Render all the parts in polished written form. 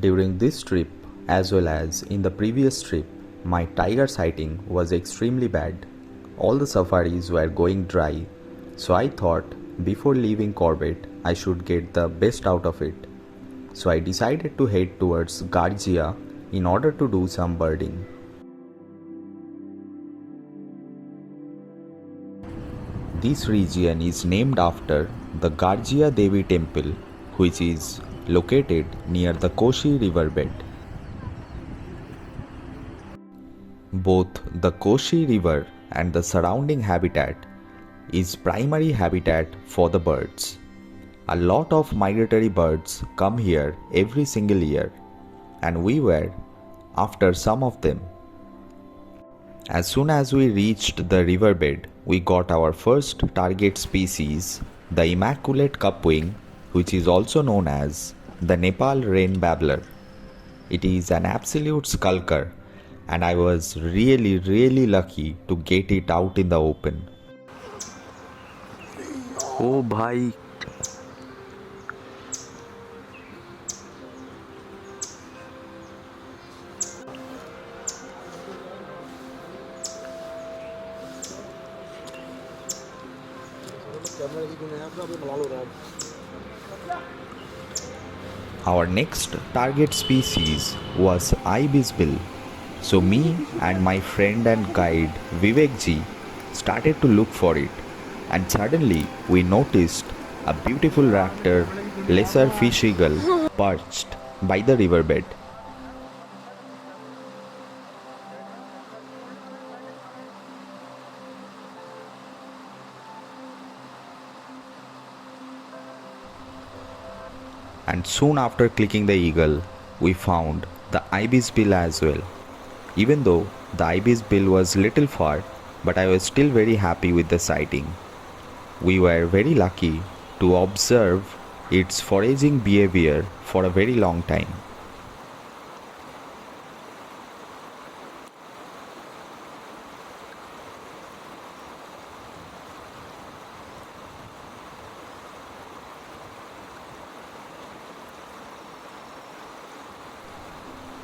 During this trip, as well as in the previous trip, my tiger sighting was extremely bad. All the safaris were going dry, so I thought before leaving Corbett, I should get the best out of it. So I decided to head towards Garia in order to do some birding. This region is named after the Garia Devi temple, which is located near the Koshi riverbed. Both the Koshi river and the surrounding habitat is primary habitat for the birds. A lot of migratory birds come here every single year, and we were after some of them. As soon as we reached the riverbed, we got our first target species, the immaculate cupwing, which is also known as the Nepal rain babbler. It is an absolute skulker, and I was really lucky to get it out in the open. ओ भाई Our next target species was ibisbill. So me and my friend and guide Vivek ji started to look for it, and suddenly we noticed a beautiful raptor lesser fish eagle perched by the riverbed. And soon after clicking the eagle, we found the ibisbill as well. Even though the ibisbill was little far, but I was still very happy with the sighting. We were very lucky to observe its foraging behavior for a very long time.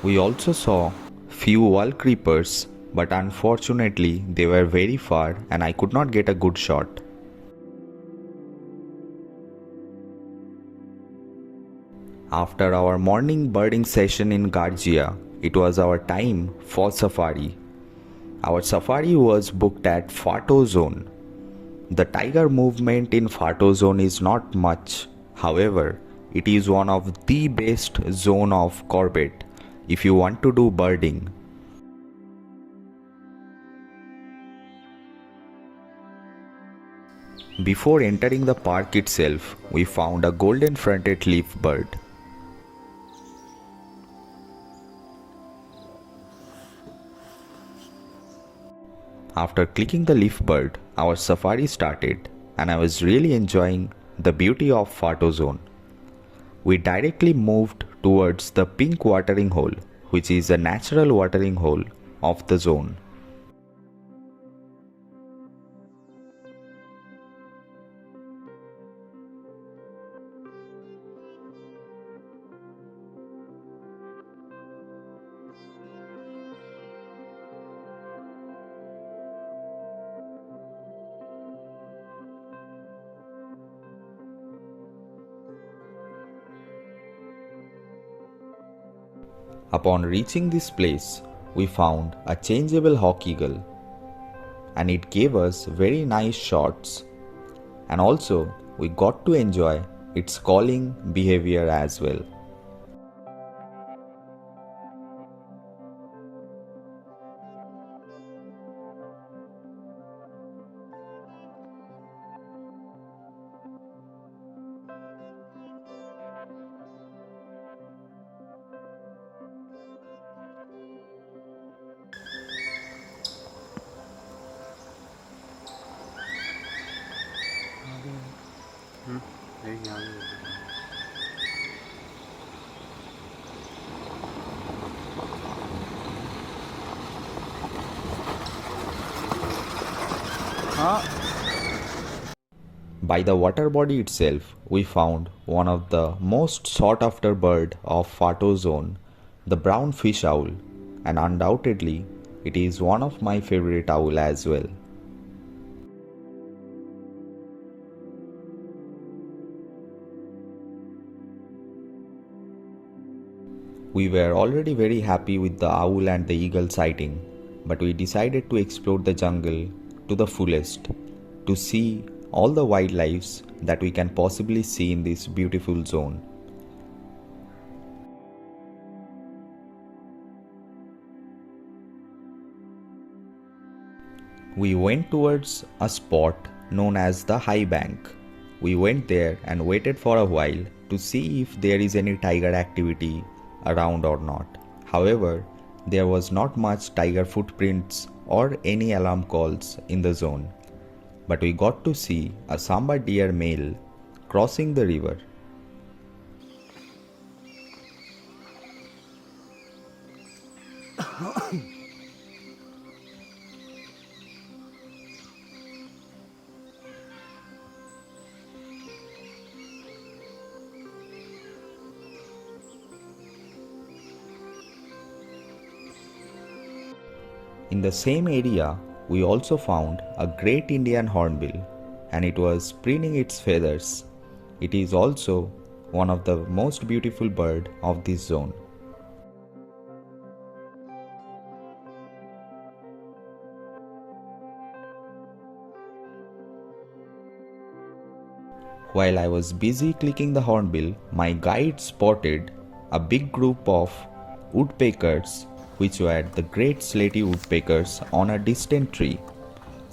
We also saw few wall creepers, but unfortunately they were very far and I could not get a good shot. After our morning birding session in Garia, it was our time for safari. Our safari was booked at Phato zone. The tiger movement in Phato zone is not much. However, it is one of the best zone of Corbett if you want to do birding. Before entering the park itself, we found a golden fronted leaf bird. After clicking the leaf bird, our safari started, and I was really enjoying the beauty of Phato zone. We directly moved towards the pink watering hole, which is a natural watering hole of the zone. Upon reaching this place, we found a changeable hawk eagle, and it gave us very nice shots, and also we got to enjoy its calling behavior as well. By the water body itself, we found one of the most sought after bird of phato zone, the brown fish owl, and undoubtedly it is one of my favorite owl as well. We were already very happy with the owl and the eagle sighting, but we decided to explore the jungle to the fullest to see all the wildlife that we can possibly see in this beautiful zone. We went towards a spot known as the high bank. We went there and waited for a while to see if there is any tiger activity around or not. However, there was not much tiger footprints or any alarm calls in the zone. But we got to see a sambar deer male crossing the river. In the same area, we also found a great Indian hornbill, and it was preening its feathers. It is also one of the most beautiful bird of this zone. While I was busy clicking the hornbill, my guide spotted a big group of woodpeckers, which were the great slaty woodpeckers on a distant tree.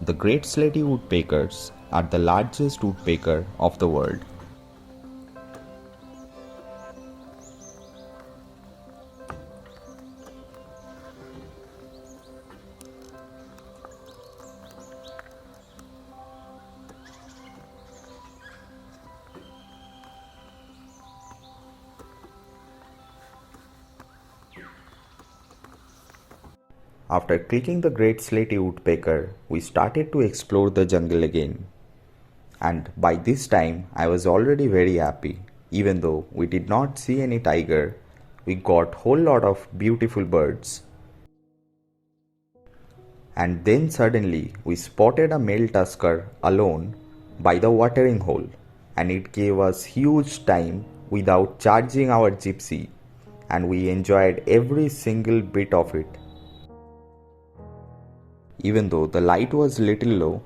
The great slaty woodpeckers are the largest woodpecker of the world. After clicking the great slaty woodpecker, we started to explore the jungle again. And by this time, I was already very happy. Even though we did not see any tiger, we got whole lot of beautiful birds. And then suddenly, we spotted a male tusker alone by the watering hole, and it gave us huge time without charging our gypsy, and we enjoyed every single bit of it. Even though the light was little low,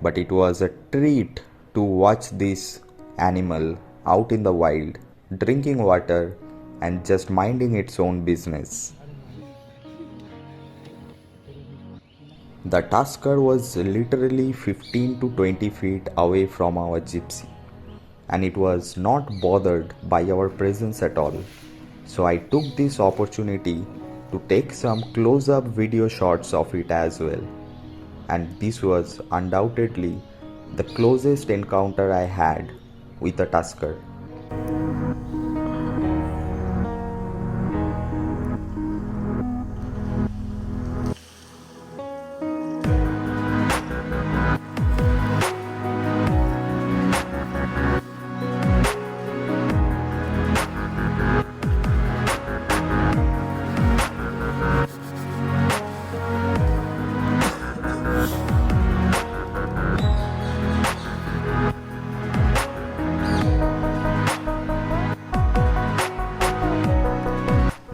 but it was a treat to watch this animal out in the wild, drinking water and just minding its own business. The tusker was literally 15 to 20 feet away from our gypsy, and it was not bothered by our presence at all. So I took this opportunity to take some close-up video shots of it as well, and this was undoubtedly the closest encounter I had with a tusker.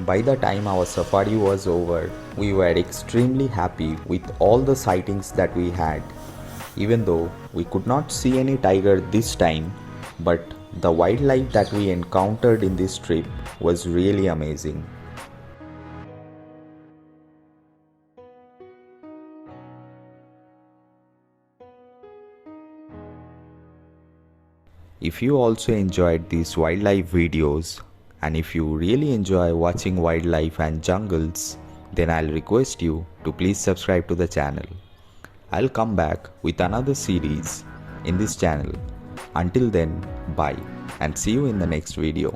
By the time our safari was over, we were extremely happy with all the sightings that we had. Even though we could not see any tiger this time, but the wildlife that we encountered in this trip was really amazing. If you also enjoyed these wildlife videos, and if you really enjoy watching wildlife and jungles, then I'll request you to please subscribe to the channel. I'll come back with another series in this channel. Until then, bye and see you in the next video.